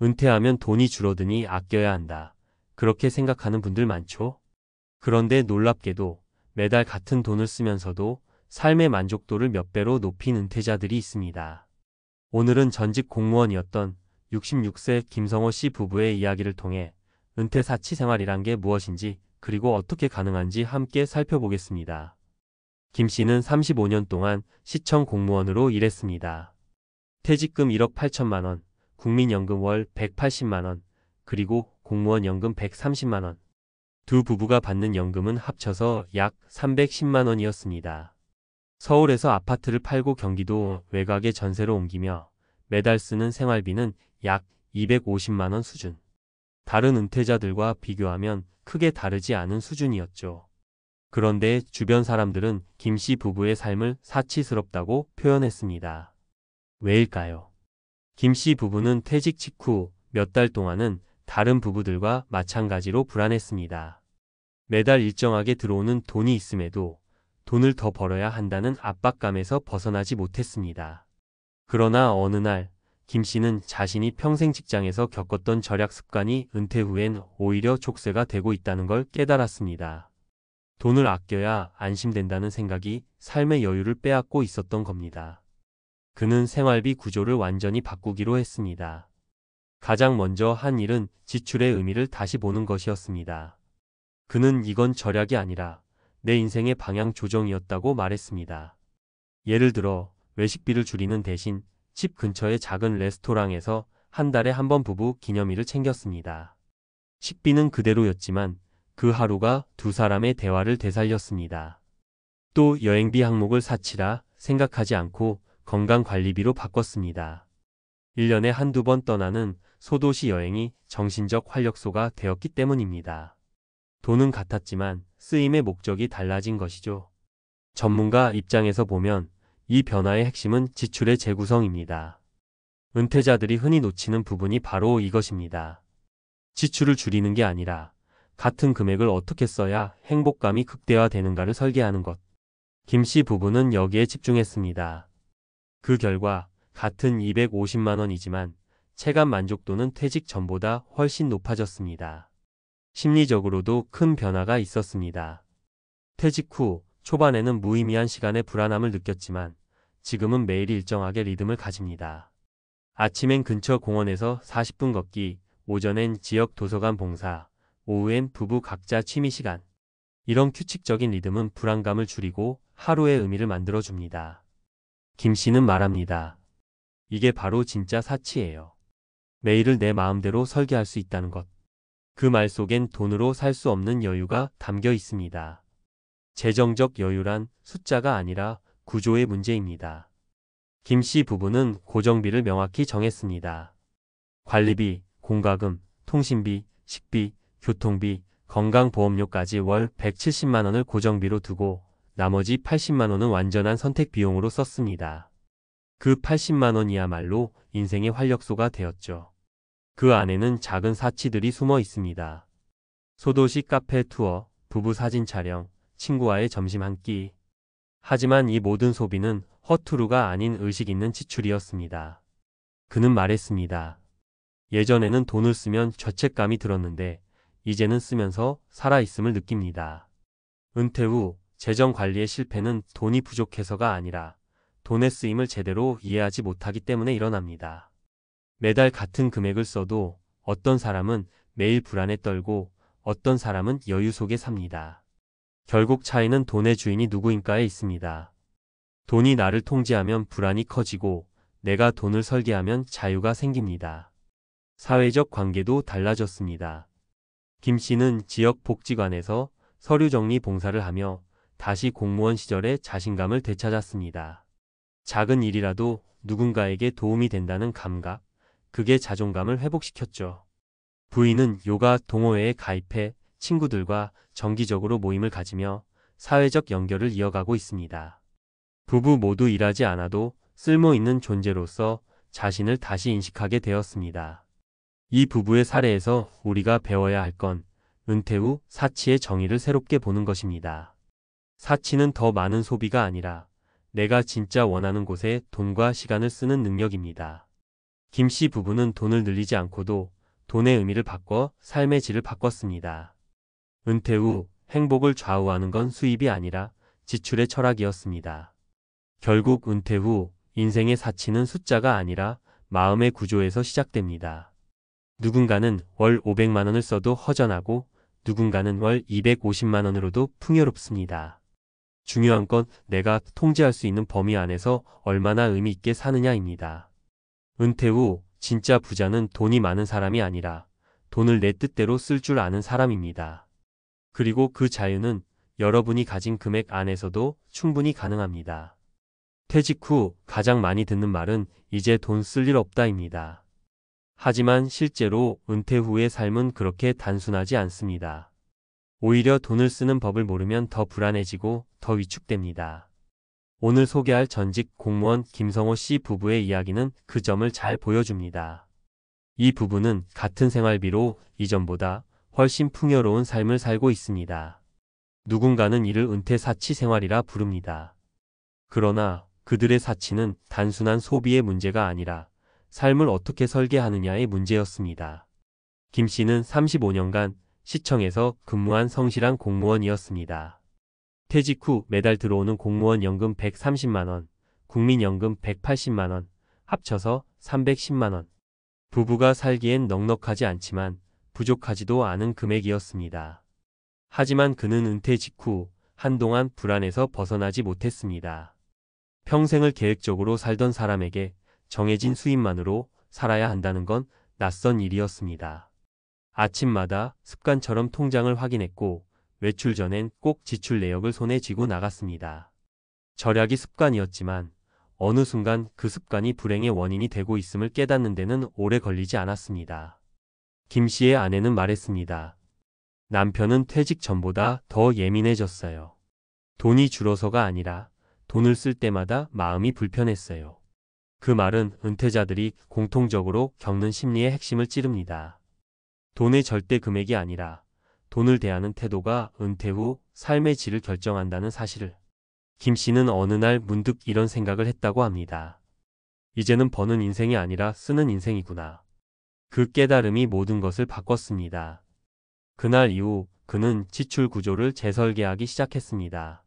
은퇴하면 돈이 줄어드니 아껴야 한다. 그렇게 생각하는 분들 많죠? 그런데 놀랍게도 매달 같은 돈을 쓰면서도 삶의 만족도를 몇 배로 높인 은퇴자들이 있습니다. 오늘은 전직 공무원이었던 66세 김성호 씨 부부의 이야기를 통해 은퇴 사치 생활이란 게 무엇인지 그리고 어떻게 가능한지 함께 살펴보겠습니다. 김 씨는 35년 동안 시청 공무원으로 일했습니다. 퇴직금 1억 8천만 원, 국민연금 월 180만 원, 그리고 공무원 연금 130만 원. 두 부부가 받는 연금은 합쳐서 약 310만 원이었습니다. 서울에서 아파트를 팔고 경기도 외곽에 전세로 옮기며 매달 쓰는 생활비는 약 250만 원 수준. 다른 은퇴자들과 비교하면 크게 다르지 않은 수준이었죠. 그런데 주변 사람들은 김 씨 부부의 삶을 사치스럽다고 표현했습니다. 왜일까요? 김 씨 부부는 퇴직 직후 몇 달 동안은 다른 부부들과 마찬가지로 불안했습니다. 매달 일정하게 들어오는 돈이 있음에도 돈을 더 벌어야 한다는 압박감에서 벗어나지 못했습니다. 그러나 어느 날 김 씨는 자신이 평생 직장에서 겪었던 절약 습관이 은퇴 후엔 오히려 족쇄가 되고 있다는 걸 깨달았습니다. 돈을 아껴야 안심된다는 생각이 삶의 여유를 빼앗고 있었던 겁니다. 그는 생활비 구조를 완전히 바꾸기로 했습니다. 가장 먼저 한 일은 지출의 의미를 다시 보는 것이었습니다. 그는 이건 절약이 아니라 내 인생의 방향 조정이었다고 말했습니다. 예를 들어 외식비를 줄이는 대신 집 근처의 작은 레스토랑에서 한 달에 한 번 부부 기념일을 챙겼습니다. 식비는 그대로였지만 그 하루가 두 사람의 대화를 되살렸습니다. 또 여행비 항목을 사치라 생각하지 않고 건강관리비로 바꿨습니다. 1년에 한두 번 떠나는 소도시 여행이 정신적 활력소가 되었기 때문입니다. 돈은 같았지만 쓰임의 목적이 달라진 것이죠. 전문가 입장에서 보면 이 변화의 핵심은 지출의 재구성입니다. 은퇴자들이 흔히 놓치는 부분이 바로 이것입니다. 지출을 줄이는 게 아니라 같은 금액을 어떻게 써야 행복감이 극대화되는가를 설계하는 것. 김 씨 부부는 여기에 집중했습니다. 그 결과 같은 250만 원이지만 체감 만족도는 퇴직 전보다 훨씬 높아졌습니다. 심리적으로도 큰 변화가 있었습니다. 퇴직 후 초반에는 무의미한 시간의 불안함을 느꼈지만 지금은 매일 일정하게 리듬을 가집니다. 아침엔 근처 공원에서 40분 걷기, 오전엔 지역 도서관 봉사, 오후엔 부부 각자 취미 시간. 이런 규칙적인 리듬은 불안감을 줄이고 하루의 의미를 만들어줍니다. 김 씨는 말합니다. 이게 바로 진짜 사치예요. 매일을 내 마음대로 설계할 수 있다는 것. 그 말 속엔 돈으로 살 수 없는 여유가 담겨 있습니다. 재정적 여유란 숫자가 아니라 구조의 문제입니다. 김 씨 부부는 고정비를 명확히 정했습니다. 관리비, 공과금, 통신비, 식비, 교통비, 건강보험료까지 월 170만 원을 고정비로 두고 나머지 80만 원은 완전한 선택 비용으로 썼습니다. 그 80만 원이야말로 인생의 활력소가 되었죠. 그 안에는 작은 사치들이 숨어 있습니다. 소도시 카페 투어, 부부 사진 촬영, 친구와의 점심 한 끼. 하지만 이 모든 소비는 허투루가 아닌 의식 있는 지출이었습니다. 그는 말했습니다. 예전에는 돈을 쓰면 죄책감이 들었는데 이제는 쓰면서 살아있음을 느낍니다. 은퇴 후 재정 관리의 실패는 돈이 부족해서가 아니라 돈의 쓰임을 제대로 이해하지 못하기 때문에 일어납니다. 매달 같은 금액을 써도 어떤 사람은 매일 불안에 떨고 어떤 사람은 여유 속에 삽니다. 결국 차이는 돈의 주인이 누구인가에 있습니다. 돈이 나를 통제하면 불안이 커지고 내가 돈을 설계하면 자유가 생깁니다. 사회적 관계도 달라졌습니다. 김 씨는 지역 복지관에서 서류 정리 봉사를 하며 다시 공무원 시절의 자신감을 되찾았습니다. 작은 일이라도 누군가에게 도움이 된다는 감각, 그게 자존감을 회복시켰죠. 부인은 요가 동호회에 가입해 친구들과 정기적으로 모임을 가지며 사회적 연결을 이어가고 있습니다. 부부 모두 일하지 않아도 쓸모 있는 존재로서 자신을 다시 인식하게 되었습니다. 이 부부의 사례에서 우리가 배워야 할 건 은퇴 후 사치의 정의를 새롭게 보는 것입니다. 사치는 더 많은 소비가 아니라 내가 진짜 원하는 곳에 돈과 시간을 쓰는 능력입니다. 김 씨 부부는 돈을 늘리지 않고도 돈의 의미를 바꿔 삶의 질을 바꿨습니다. 은퇴 후 행복을 좌우하는 건 수입이 아니라 지출의 철학이었습니다. 결국 은퇴 후 인생의 사치는 숫자가 아니라 마음의 구조에서 시작됩니다. 누군가는 월 500만 원을 써도 허전하고 누군가는 월 250만 원으로도 풍요롭습니다. 중요한 건 내가 통제할 수 있는 범위 안에서 얼마나 의미 있게 사느냐입니다. 은퇴 후 진짜 부자는 돈이 많은 사람이 아니라 돈을 내 뜻대로 쓸 줄 아는 사람입니다. 그리고 그 자유는 여러분이 가진 금액 안에서도 충분히 가능합니다. 퇴직 후 가장 많이 듣는 말은 이제 돈 쓸 일 없다입니다. 하지만 실제로 은퇴 후의 삶은 그렇게 단순하지 않습니다. 오히려 돈을 쓰는 법을 모르면 더 불안해지고 더 위축됩니다. 오늘 소개할 전직 공무원 김성호 씨 부부의 이야기는 그 점을 잘 보여줍니다. 이 부부는 같은 생활비로 이전보다 훨씬 풍요로운 삶을 살고 있습니다. 누군가는 이를 은퇴 사치 생활이라 부릅니다. 그러나 그들의 사치는 단순한 소비의 문제가 아니라 삶을 어떻게 설계하느냐의 문제였습니다. 김 씨는 35년간 시청에서 근무한 성실한 공무원이었습니다. 퇴직 후 매달 들어오는 공무원 연금 130만 원, 국민연금 180만 원, 합쳐서 310만 원. 부부가 살기엔 넉넉하지 않지만 부족하지도 않은 금액이었습니다. 하지만 그는 은퇴 직후 한동안 불안에서 벗어나지 못했습니다. 평생을 계획적으로 살던 사람에게 정해진 수입만으로 살아야 한다는 건 낯선 일이었습니다. 아침마다 습관처럼 통장을 확인했고 외출 전엔 꼭 지출 내역을 손에 쥐고 나갔습니다. 절약이 습관이었지만 어느 순간 그 습관이 불행의 원인이 되고 있음을 깨닫는 데는 오래 걸리지 않았습니다. 김 씨의 아내는 말했습니다. 남편은 퇴직 전보다 더 예민해졌어요. 돈이 줄어서가 아니라 돈을 쓸 때마다 마음이 불편했어요. 그 말은 은퇴자들이 공통적으로 겪는 심리의 핵심을 찌릅니다. 돈의 절대 금액이 아니라 돈을 대하는 태도가 은퇴 후 삶의 질을 결정한다는 사실을. 김 씨는 어느 날 문득 이런 생각을 했다고 합니다. 이제는 버는 인생이 아니라 쓰는 인생이구나. 그 깨달음이 모든 것을 바꿨습니다. 그날 이후 그는 지출 구조를 재설계하기 시작했습니다.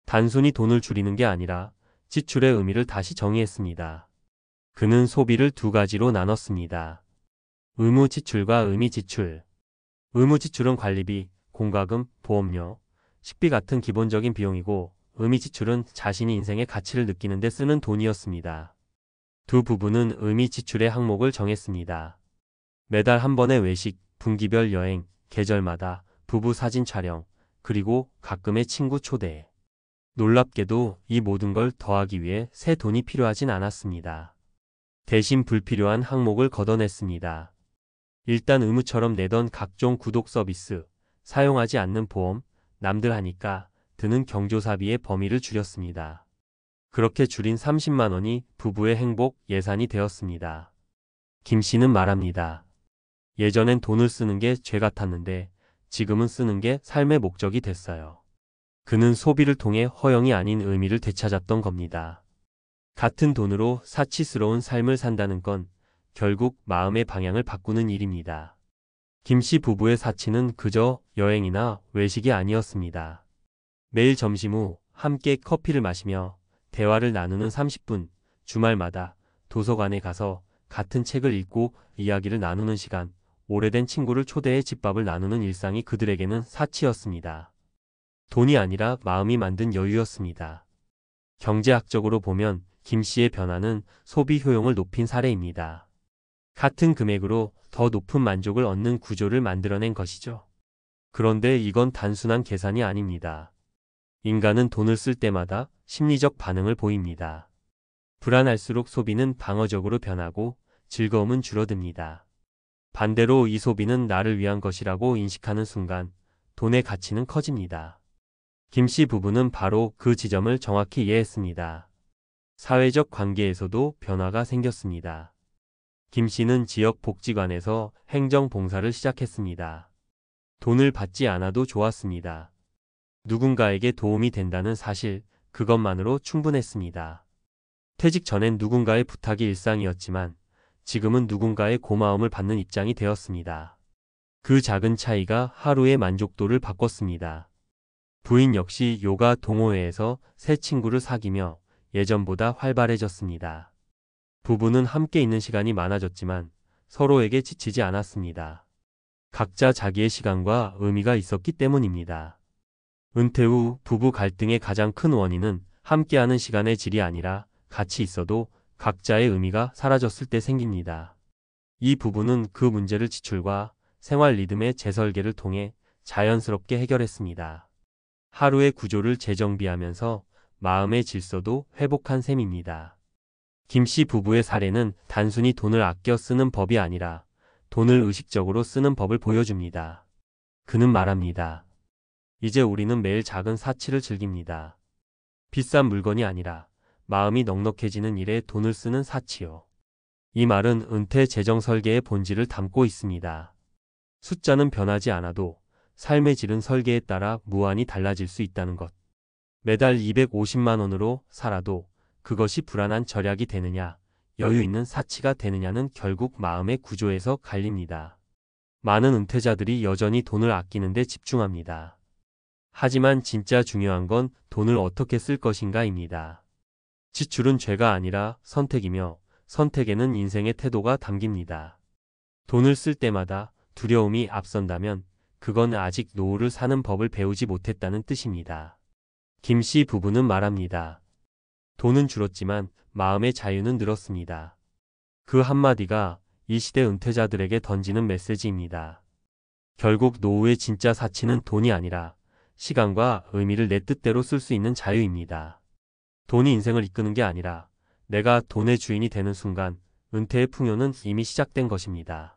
단순히 돈을 줄이는 게 아니라 지출의 의미를 다시 정의했습니다. 그는 소비를 두 가지로 나눴습니다. 의무 지출과 의미 지출. 의무 지출은 관리비, 공과금, 보험료, 식비 같은 기본적인 비용이고 의미 지출은 자신이 인생의 가치를 느끼는 데 쓰는 돈이었습니다. 두 부부는 의미 지출의 항목을 정했습니다. 매달 한 번의 외식, 분기별 여행, 계절마다 부부 사진 촬영, 그리고 가끔의 친구 초대. 놀랍게도 이 모든 걸 더하기 위해 새 돈이 필요하진 않았습니다. 대신 불필요한 항목을 걷어냈습니다. 일단 의무처럼 내던 각종 구독 서비스, 사용하지 않는 보험, 남들 하니까 드는 경조사비의 범위를 줄였습니다. 그렇게 줄인 30만 원이 부부의 행복 예산이 되었습니다. 김 씨는 말합니다. 예전엔 돈을 쓰는 게 죄 같았는데 지금은 쓰는 게 삶의 목적이 됐어요. 그는 소비를 통해 허영이 아닌 의미를 되찾았던 겁니다. 같은 돈으로 사치스러운 삶을 산다는 건 결국 마음의 방향을 바꾸는 일입니다. 김 씨 부부의 사치는 그저 여행이나 외식이 아니었습니다. 매일 점심 후 함께 커피를 마시며 대화를 나누는 30분, 주말마다 도서관에 가서 같은 책을 읽고 이야기를 나누는 시간, 오래된 친구를 초대해 집밥을 나누는 일상이 그들에게는 사치였습니다. 돈이 아니라 마음이 만든 여유였습니다. 경제학적으로 보면 김 씨의 변화는 소비 효용을 높인 사례입니다. 같은 금액으로 더 높은 만족을 얻는 구조를 만들어낸 것이죠. 그런데 이건 단순한 계산이 아닙니다. 인간은 돈을 쓸 때마다 심리적 반응을 보입니다. 불안할수록 소비는 방어적으로 변하고 즐거움은 줄어듭니다. 반대로 이 소비는 나를 위한 것이라고 인식하는 순간 돈의 가치는 커집니다. 김 씨 부부는 바로 그 지점을 정확히 이해했습니다. 사회적 관계에서도 변화가 생겼습니다. 김 씨는 지역 복지관에서 행정 봉사를 시작했습니다. 돈을 받지 않아도 좋았습니다. 누군가에게 도움이 된다는 사실, 그것만으로 충분했습니다. 퇴직 전엔 누군가의 부탁이 일상이었지만 지금은 누군가의 고마움을 받는 입장이 되었습니다. 그 작은 차이가 하루의 만족도를 바꿨습니다. 부인 역시 요가 동호회에서 새 친구를 사귀며 예전보다 활발해졌습니다. 부부는 함께 있는 시간이 많아졌지만 서로에게 지치지 않았습니다. 각자 자기의 시간과 의미가 있었기 때문입니다. 은퇴 후 부부 갈등의 가장 큰 원인은 함께하는 시간의 질이 아니라 같이 있어도 각자의 의미가 사라졌을 때 생깁니다. 이 부부는 그 문제를 지출과 생활 리듬의 재설계를 통해 자연스럽게 해결했습니다. 하루의 구조를 재정비하면서 마음의 질서도 회복한 셈입니다. 김씨 부부의 사례는 단순히 돈을 아껴 쓰는 법이 아니라 돈을 의식적으로 쓰는 법을 보여줍니다. 그는 말합니다. 이제 우리는 매일 작은 사치를 즐깁니다. 비싼 물건이 아니라 마음이 넉넉해지는 일에 돈을 쓰는 사치요. 이 말은 은퇴 재정 설계의 본질을 담고 있습니다. 숫자는 변하지 않아도 삶의 질은 설계에 따라 무한히 달라질 수 있다는 것. 매달 250만 원으로 살아도 그것이 불안한 절약이 되느냐, 여유 있는 사치가 되느냐는 결국 마음의 구조에서 갈립니다. 많은 은퇴자들이 여전히 돈을 아끼는 데 집중합니다. 하지만 진짜 중요한 건 돈을 어떻게 쓸 것인가입니다. 지출은 죄가 아니라 선택이며 선택에는 인생의 태도가 담깁니다. 돈을 쓸 때마다 두려움이 앞선다면 그건 아직 노후를 사는 법을 배우지 못했다는 뜻입니다. 김씨 부부는 말합니다. 돈은 줄었지만 마음의 자유는 늘었습니다. 그 한마디가 이 시대 은퇴자들에게 던지는 메시지입니다. 결국 노후의 진짜 사치는 돈이 아니라 시간과 의미를 내 뜻대로 쓸 수 있는 자유입니다. 돈이 인생을 이끄는 게 아니라 내가 돈의 주인이 되는 순간 은퇴의 풍요는 이미 시작된 것입니다.